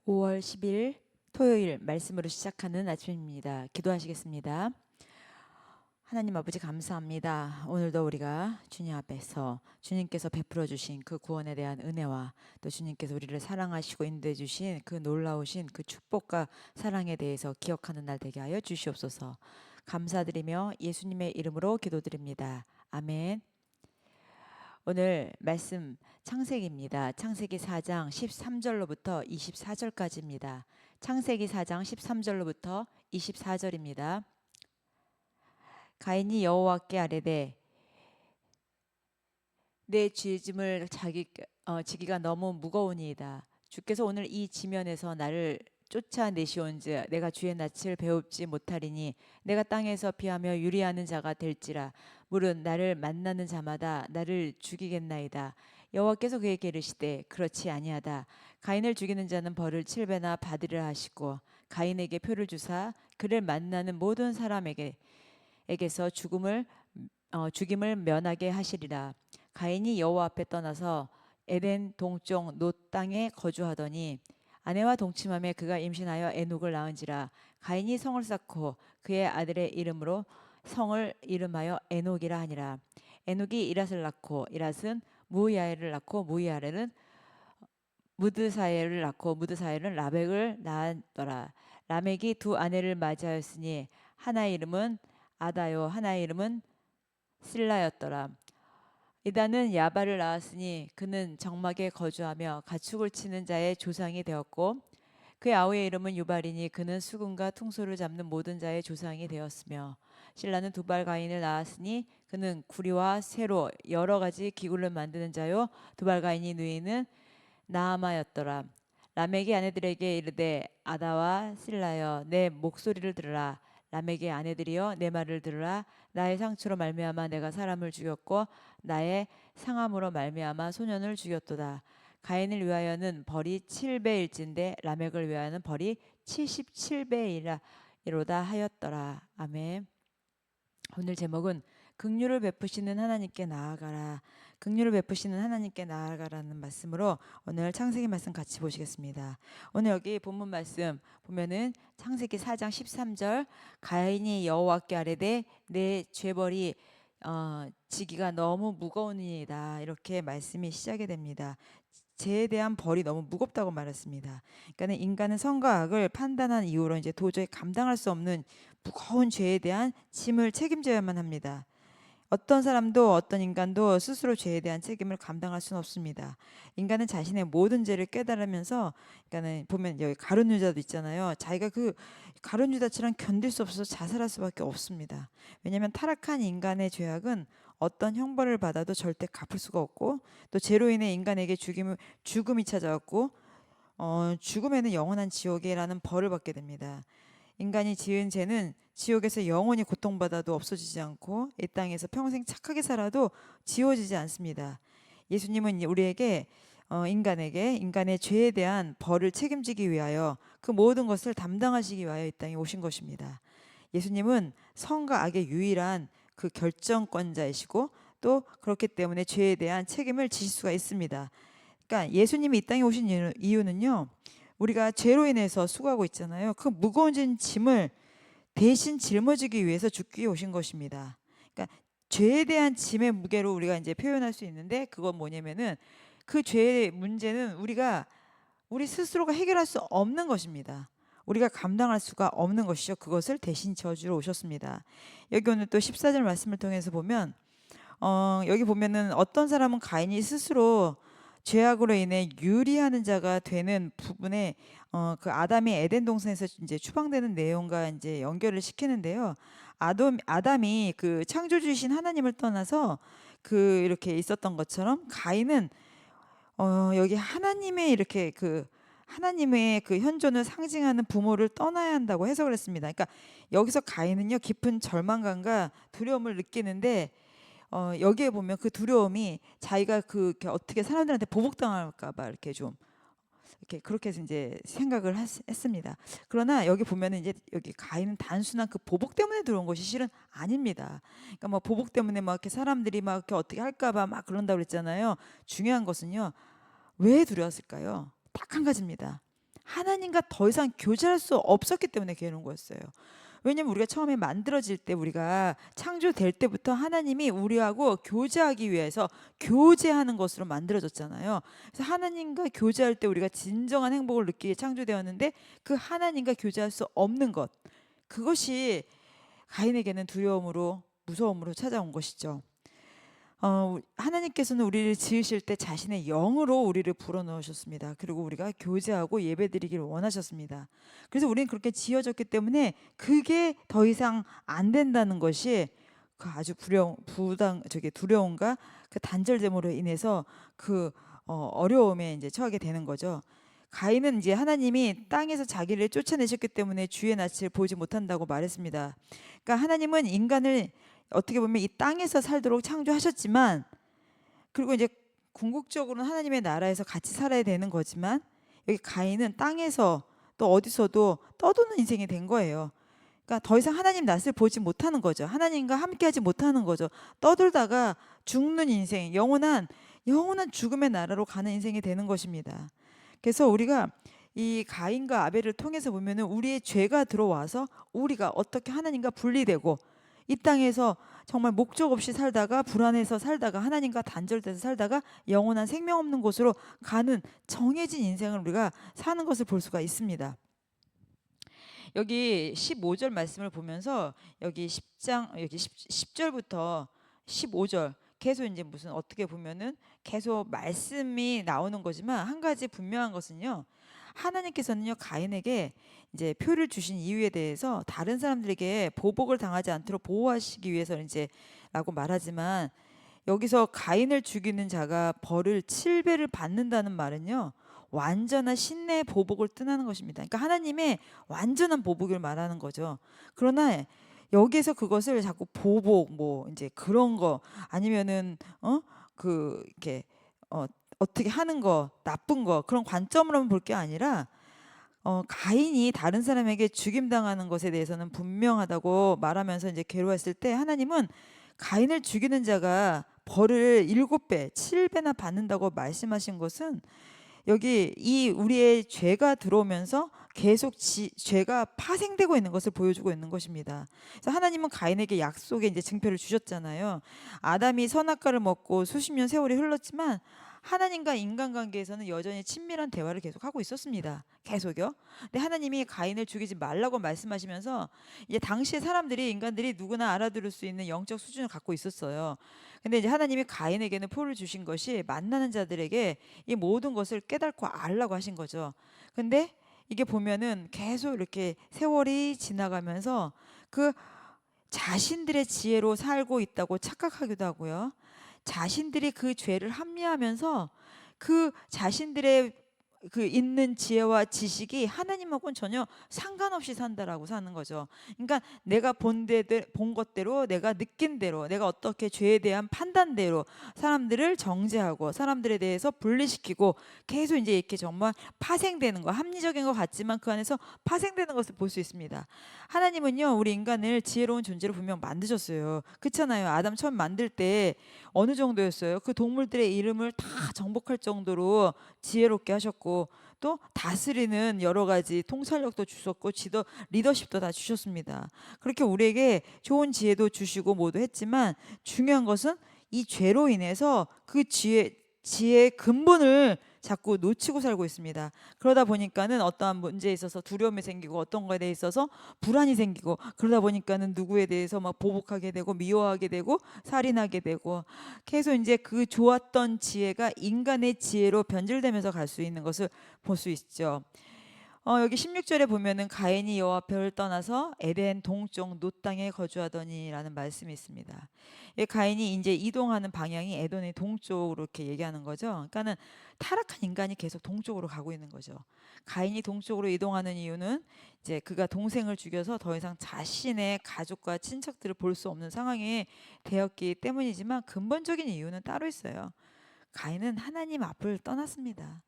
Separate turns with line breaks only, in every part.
5월 10일 토요일 말씀으로 시작하는 아침입니다. 기도하시겠습니다. 하나님 아버지 감사합니다. 오늘도 우리가 주님 앞에서 주님께서 베풀어 주신 그 구원에 대한 은혜와 또 주님께서 우리를 사랑하시고 인도해 주신 그 놀라우신 그 축복과 사랑에 대해서 기억하는 날 되게 하여 주시옵소서. 감사드리며 예수님의 이름으로 기도드립니다. 아멘. 오늘 말씀 창세기입니다. 창세기 4장 13절로부터 24절까지입니다. 창세기 4장 13절로부터 24절입니다. 가인이 여호와께 아뢰되 내 죄짐을 지기가 너무 무거우니이다. 주께서 오늘 이 지면에서 나를 쫓아내시온즉 내가 주의 낯을 배웁지 못하리니 내가 땅에서 피하며 유리하는 자가 될지라. 물은 나를 만나는 자마다 나를 죽이겠나이다. 여호와께서 그에게 이르시되 그렇지 아니하다. 가인을 죽이는 자는 벌을 7배나 받으리라 하시고 가인에게 표를 주사 그를 만나는 모든 사람에게서 죽임을 면하게 하시리라. 가인이 여호와 앞에 떠나서 에덴 동쪽 놋 땅에 거주하더니 아내와 동침함에 그가 임신하여 에녹을 낳은지라. 가인이 성을 쌓고 그의 아들의 이름으로 성을 이름하여 에녹이라 하니라. 에녹이 이랏을 낳고 이랏은 무야엘을 낳고 무야엘은 무드사엘을 낳고 무드사엘은 라멕을 낳았더라. 라멕이 두 아내를 맞이하였으니 하나의 이름은 아다요 하나의 이름은 실라였더라. 이다는 야발을 낳았으니 그는 정막에 거주하며 가축을 치는 자의 조상이 되었고 그의 아우의 이름은 유발이니 그는 수금과 퉁소를 잡는 모든 자의 조상이 되었으며 실라는 두발 가인을 낳았으니 그는 구리와 쇠로 여러 가지 기구를 만드는 자요 두발 가인이 누이는 나아마였더라. 라멕이 아내들에게 이르되 아다와 실라여 내 목소리를 들으라. 라멕의 아내들이여 내 말을 들으라. 나의 상처로 말미암아 내가 사람을 죽였고 나의 상함으로 말미암아 소년을 죽였도다. 가인을 위하여는 벌이 7배일진데 라멕을 위하여는 벌이 77배이로다 하였더라. 아멘. 오늘 제목은 긍휼을 베푸시는 하나님께 나아가라. 긍휼을 베푸시는 하나님께 나아가라는 말씀으로 오늘 창세기 말씀 같이 보시겠습니다. 오늘 여기 본문 말씀 보면은 창세기 4장 13절 가인이 여호와께 아뢰되 내 죄벌이 지기가 너무 무거우니이다. 이렇게 말씀이 시작이 됩니다. 죄에 대한 벌이 너무 무겁다고 말했습니다. 그러니까 인간은 선과 악을 판단한 이후로 이제 도저히 감당할 수 없는 무거운 죄에 대한 짐을 책임져야만 합니다. 어떤 사람도 어떤 인간도 스스로 죄에 대한 책임을 감당할 수는 없습니다. 인간은 자신의 모든 죄를 깨달으면서, 그러니까는 보면 여기 가룟 유다도 있잖아요. 자기가 그 가룟 유다처럼 견딜 수 없어서 자살할 수밖에 없습니다. 왜냐하면 타락한 인간의 죄악은 어떤 형벌을 받아도 절대 갚을 수가 없고, 또 죄로 인해 인간에게 죽음이 찾아왔고, 죽음에는 영원한 지옥이라는 벌을 받게 됩니다. 인간이 지은 죄는 지옥에서 영원히 고통받아도 없어지지 않고 이 땅에서 평생 착하게 살아도 지워지지 않습니다. 예수님은 우리에게 인간에게 인간의 죄에 대한 벌을 책임지기 위하여 그 모든 것을 담당하시기 위하여 이 땅에 오신 것입니다. 예수님은 선과 악의 유일한 그 결정권자이시고 또 그렇기 때문에 죄에 대한 책임을 지실 수가 있습니다. 그러니까 예수님이 이 땅에 오신 이유는요. 우리가 죄로 인해서 수고하고 있잖아요. 그 무거운 짐을 대신 짊어지기 위해서 죽기 위해 오신 것입니다. 그러니까 죄에 대한 짐의 무게로 우리가 이제 표현할 수 있는데 그건 뭐냐면은 그 죄의 문제는 우리 스스로가 해결할 수 없는 것입니다. 우리가 감당할 수가 없는 것이죠. 그것을 대신 져주러 오셨습니다. 여기 오늘 또 14절 말씀을 통해서 보면 여기 보면은 어떤 사람은 가인이 스스로 죄악으로 인해 유리하는 자가 되는 부분에 그 아담이 에덴 동산에서 이제 추방되는 내용과 이제 연결을 시키는데요. 아담이 그 창조주이신 하나님을 떠나서 그 이렇게 있었던 것처럼 가인은 여기 하나님의 이렇게 그 하나님의 그 현존을 상징하는 부모를 떠나야 한다고 해석을 했습니다. 그러니까 여기서 가인은요 깊은 절망감과 두려움을 느끼는데 여기에 보면 그 두려움이 자기가 이렇게 어떻게 사람들한테 보복당할까봐 이렇게 좀 이렇게 그렇게 해서 이제 생각을 했습니다. 그러나 여기 보면은 이제 여기 가인은 단순한 그 보복 때문에 들어온 것이 실은 아닙니다. 그러니까 뭐 보복 때문에 막 이렇게 사람들이 막 이렇게 어떻게 할까봐 막 그런다고 그랬잖아요. 중요한 것은요. 왜 두려웠을까요? 딱 한 가지입니다. 하나님과 더 이상 교제할 수 없었기 때문에 괴로운 거였어요. 왜냐면 우리가 처음에 만들어질 때, 우리가 창조될 때부터 하나님이 우리하고 교제하기 위해서 교제하는 것으로 만들어졌잖아요. 그래서 하나님과 교제할 때 우리가 진정한 행복을 느끼게 창조되었는데, 그 하나님과 교제할 수 없는 것, 그것이 가인에게는 두려움으로, 무서움으로 찾아온 것이죠. 하나님께서는 우리를 지으실 때 자신의 영으로 우리를 불어넣으셨습니다. 그리고 우리가 교제하고 예배드리기를 원하셨습니다. 그래서 우리는 그렇게 지어졌기 때문에 그게 더 이상 안 된다는 것이 그 아주 두려움과 그 단절됨으로 인해서 그 어려움에 이제 처하게 되는 거죠. 가인은 이제 하나님이 땅에서 자기를 쫓아내셨기 때문에 주의 낯을 보지 못한다고 말했습니다. 그러니까 하나님은 인간을 어떻게 보면 이 땅에서 살도록 창조하셨지만, 그리고 이제 궁극적으로는 하나님의 나라에서 같이 살아야 되는 거지만, 여기 가인은 땅에서 또 어디서도 떠도는 인생이 된 거예요. 그러니까 더 이상 하나님 낯을 보지 못하는 거죠. 하나님과 함께하지 못하는 거죠. 떠돌다가 죽는 인생, 영원한 죽음의 나라로 가는 인생이 되는 것입니다. 그래서 우리가 이 가인과 아벨을 통해서 보면은 우리의 죄가 들어와서 우리가 어떻게 하나님과 분리되고 이 땅에서 정말 목적 없이 살다가, 불안해서 살다가, 하나님과 단절돼서 살다가 영원한 생명 없는 곳으로 가는 정해진 인생을 우리가 사는 것을 볼 수가 있습니다. 여기 15절 말씀을 보면서 여기 10장 여기 10절부터 15절 계속 이제 무슨 어떻게 보면은 계속 말씀이 나오는 거지만, 한 가지 분명한 것은요. 하나님께서는요, 가인에게 이제 표를 주신 이유에 대해서 다른 사람들에게 보복을 당하지 않도록 보호하시기 위해서 이제 라고 말하지만, 여기서 가인을 죽이는 자가 벌을 7배를 받는다는 말은요, 완전한 신내의 보복을 뜻하는 것입니다. 그러니까 하나님의 완전한 보복을 말하는 거죠. 그러나 여기에서 그것을 자꾸 보복, 뭐 이제 그런 거, 아니면은 이렇게 어떻게 하는 거, 나쁜 거, 그런 관점으로만 볼 게 아니라, 가인이 다른 사람에게 죽임당하는 것에 대해서는 분명하다고 말하면서 이제 괴로워했을 때, 하나님은 가인을 죽이는 자가 벌을 7배, 7배나 받는다고 말씀하신 것은, 여기 이 우리의 죄가 들어오면서 계속 죄가 파생되고 있는 것을 보여주고 있는 것입니다. 그래서 하나님은 가인에게 약속의 이제 증표를 주셨잖아요. 아담이 선악과를 먹고 수십 년 세월이 흘렀지만 하나님과 인간관계에서는 여전히 친밀한 대화를 계속하고 있었습니다. 계속요. 근데 하나님이 가인을 죽이지 말라고 말씀하시면서, 이제 당시의 사람들이, 인간들이 누구나 알아들을 수 있는 영적 수준을 갖고 있었어요. 근데 이제 하나님이 가인에게는 표를 주신 것이 만나는 자들에게 이 모든 것을 깨닫고 알라고 하신 거죠. 근데 이게 보면은 계속 이렇게 세월이 지나가면서 그 자신들의 지혜로 살고 있다고 착각하기도 하고요. 자신들이 그 죄를 합리화하면서 그 자신들의 그 있는 지혜와 지식이 하나님하고는 전혀 상관없이 산다라고 사는 거죠. 그러니까 내가 본 것대로, 내가 느낀 대로, 내가 어떻게 죄에 대한 판단대로 사람들을 정죄하고 사람들에 대해서 분리시키고, 계속 이제 이렇게 정말 파생되는 거, 합리적인 것 같지만 그 안에서 파생되는 것을 볼 수 있습니다. 하나님은요, 우리 인간을 지혜로운 존재로 분명 만드셨어요. 그렇잖아요. 아담 처음 만들 때 어느 정도였어요? 그 동물들의 이름을 다 정복할 정도로 지혜롭게 하셨고, 또 다스리는 여러 가지 통찰력도 주셨고, 리더십도 다 주셨습니다. 그렇게 우리에게 좋은 지혜도 주시고 모두 했지만, 중요한 것은 이 죄로 인해서 그 지혜의 근본을 자꾸 놓치고 살고 있습니다. 그러다 보니까는 어떠한 문제에 있어서 두려움이 생기고, 어떤 거에 대해 있어서 불안이 생기고, 그러다 보니까는 누구에 대해서 막 보복하게 되고, 미워하게 되고, 살인하게 되고, 계속 이제 그 좋았던 지혜가 인간의 지혜로 변질되면서 갈 수 있는 것을 볼 수 있죠. 여기 16절에 보면은 가인이 여호와 앞을 떠나서 에덴 동쪽 놋 땅에 거주하더니라는 말씀이 있습니다. 이 가인이 이제 이동하는 방향이 에덴의 동쪽으로 이렇게 얘기하는 거죠. 그러니까는 타락한 인간이 계속 동쪽으로 가고 있는 거죠. 가인이 동쪽으로 이동하는 이유는 이제 그가 동생을 죽여서 더 이상 자신의 가족과 친척들을 볼 수 없는 상황이 되었기 때문이지만, 근본적인 이유는 따로 있어요. 가인은 하나님 앞을 떠났습니다.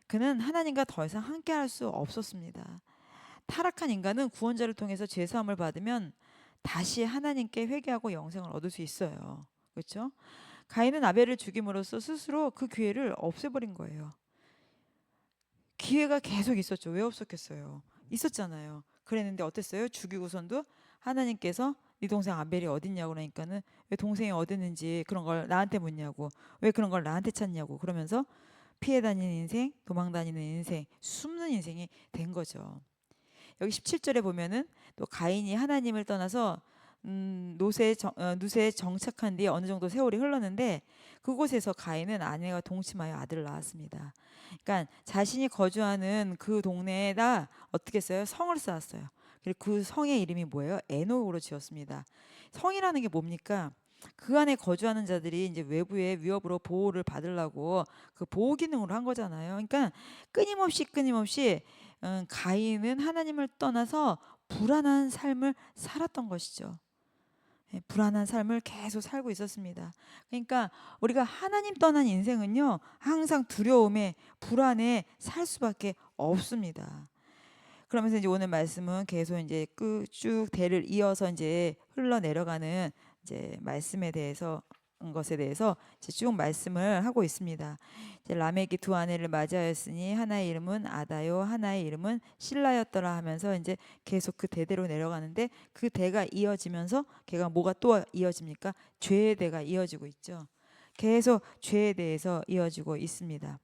그는 하나님과 더 이상 함께할 수 없었습니다. 타락한 인간은 구원자를 통해서 죄 사함을 받으면 다시 하나님께 회개하고 영생을 얻을 수 있어요. 그렇죠? 가인은 아벨을 죽임으로써 스스로 그 기회를 없애버린 거예요. 기회가 계속 있었죠. 왜 없었겠어요? 있었잖아요. 그랬는데 어땠어요? 죽이고선도 하나님께서 네 동생 아벨이 어딨냐고 그러니까는 왜 동생이 어딨는지 그런 걸 나한테 묻냐고, 왜 그런 걸 나한테 찾냐고 그러면서 피해 다니는 인생, 도망 다니는 인생, 숨는 인생이 된 거죠. 여기 17절에 보면은 또 가인이 하나님을 떠나서 노새에 정착한 뒤에 어느 정도 세월이 흘렀는데 그곳에서 가인은 아내와 동침하여 아들을 낳았습니다. 그러니까 자신이 거주하는 그 동네에다 어떻게 했어요? 성을 쌓았어요. 그리고 그 성의 이름이 뭐예요? 에녹으로 지었습니다. 성이라는 게 뭡니까? 그 안에 거주하는 자들이 이제 외부의 위협으로 보호를 받으려고 그 보호 기능으로 한 거잖아요. 그러니까 끊임없이 가인은 하나님을 떠나서 불안한 삶을 살았던 것이죠. 예, 불안한 삶을 계속 살고 있었습니다. 그러니까 우리가 하나님 떠난 인생은요, 항상 두려움에 불안에 살 수밖에 없습니다. 그러면서 이제 오늘 말씀은 계속 이제 쭉 대를 이어서 이제 흘러내려가는 이제 말씀에 대해서 것에 대해서 이제 쭉 말씀을 하고 있습니다. 이제 라멕이 두 아내를 맞이하였으니 하나의 이름은 아다요 하나의 이름은 실라였더라 하면서 이제 계속 그 대대로 내려가는데 그 대가 이어지면서 걔가 뭐가 또 이어집니까? 죄의 대가 이어지고 있죠. 계속 죄에 대해서 이어지고 있습니다.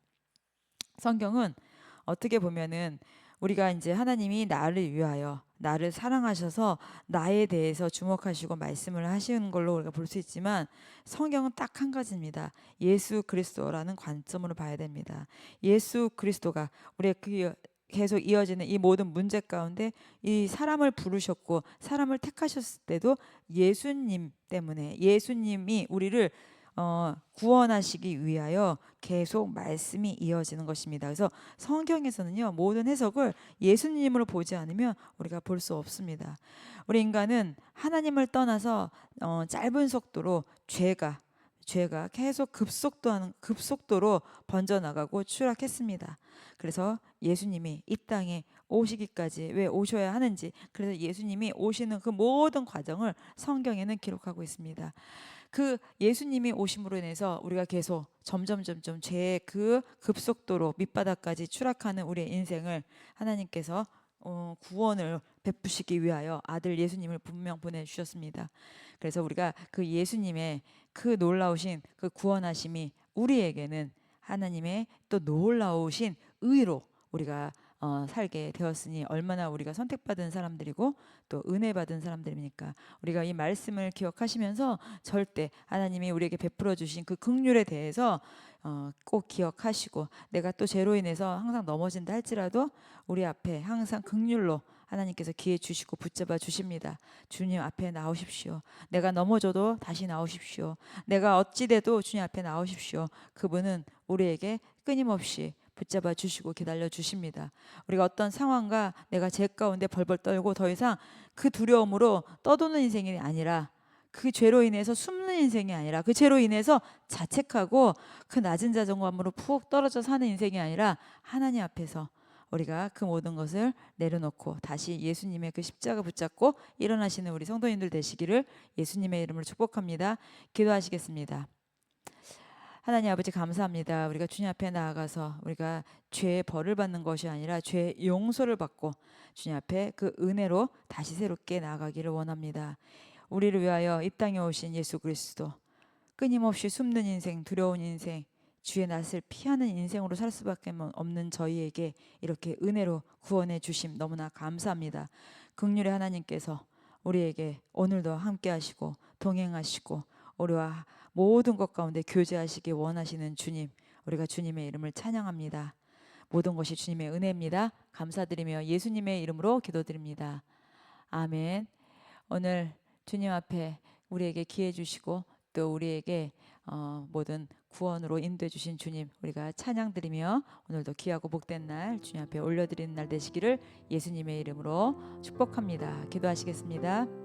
성경은 어떻게 보면은 우리가 이제 하나님이 나를 위하여 나를 사랑하셔서 나에 대해서 주목하시고 말씀을 하시는 걸로 우리가 볼 수 있지만 성경은 딱 한 가지입니다. 예수 그리스도라는 관점으로 봐야 됩니다. 예수 그리스도가 우리의 그 계속 이어지는 이 모든 문제 가운데 이 사람을 부르셨고 사람을 택하셨을 때도 예수님 때문에 예수님이 우리를 구원하시기 위하여 계속 말씀이 이어지는 것입니다. 그래서 성경에서는요, 모든 해석을 예수님으로 보지 않으면 우리가 볼 수 없습니다. 우리 인간은 하나님을 떠나서 짧은 속도로 죄가 계속 급속도로 번져나가고 추락했습니다. 그래서 예수님이 이 땅에 오시기까지 왜 오셔야 하는지, 그래서 예수님이 오시는 그 모든 과정을 성경에는 기록하고 있습니다. 그 예수님이 오심으로 인해서 우리가 계속 점점 죄의 그 급속도로 밑바닥까지 추락하는 우리의 인생을 하나님께서 구원을 베푸시기 위하여 아들 예수님을 분명 보내주셨습니다. 그래서 우리가 그 예수님의 그 놀라우신 그 구원하심이 우리에게는 하나님의 또 놀라우신 의로 우리가 살게 되었으니 얼마나 우리가 선택받은 사람들이고 또 은혜 받은 사람들입니까? 우리가 이 말씀을 기억하시면서 절대 하나님이 우리에게 베풀어 주신 그 긍휼에 대해서 꼭 기억하시고, 내가 또 죄로 인해서 항상 넘어진다 할지라도 우리 앞에 항상 긍휼로 하나님께서 기회 주시고 붙잡아 주십니다. 주님 앞에 나오십시오. 내가 넘어져도 다시 나오십시오. 내가 어찌돼도 주님 앞에 나오십시오. 그분은 우리에게 끊임없이 붙잡아 주시고 기다려 주십니다. 우리가 어떤 상황과 내가 죄 가운데 벌벌 떨고 더 이상 그 두려움으로 떠도는 인생이 아니라, 그 죄로 인해서 숨는 인생이 아니라, 그 죄로 인해서 자책하고 그 낮은 자존감으로 푹 떨어져 사는 인생이 아니라 하나님 앞에서 우리가 그 모든 것을 내려놓고 다시 예수님의 그 십자가 붙잡고 일어나시는 우리 성도님들 되시기를 예수님의 이름으로 축복합니다. 기도하시겠습니다. 하나님 아버지 감사합니다. 우리가 주님 앞에 나아가서 우리가 죄의 벌을 받는 것이 아니라 죄의 용서를 받고 주님 앞에 그 은혜로 다시 새롭게 나아가기를 원합니다. 우리를 위하여 이 땅에 오신 예수 그리스도, 끊임없이 숨는 인생, 두려운 인생, 주의 낯을 피하는 인생으로 살 수밖에 없는 저희에게 이렇게 은혜로 구원해 주심 너무나 감사합니다. 긍휼의 하나님께서 우리에게 오늘도 함께 하시고 동행하시고 우리와 모든 것 가운데 교제하시기 원하시는 주님, 우리가 주님의 이름을 찬양합니다. 모든 것이 주님의 은혜입니다. 감사드리며 예수님의 이름으로 기도드립니다. 아멘. 오늘 주님 앞에 우리에게 기회 주시고 또 우리에게 모든 구원으로 인도해 주신 주님, 우리가 찬양드리며 오늘도 귀하고 복된 날 주님 앞에 올려드리는 날 되시기를 예수님의 이름으로 축복합니다. 기도하시겠습니다.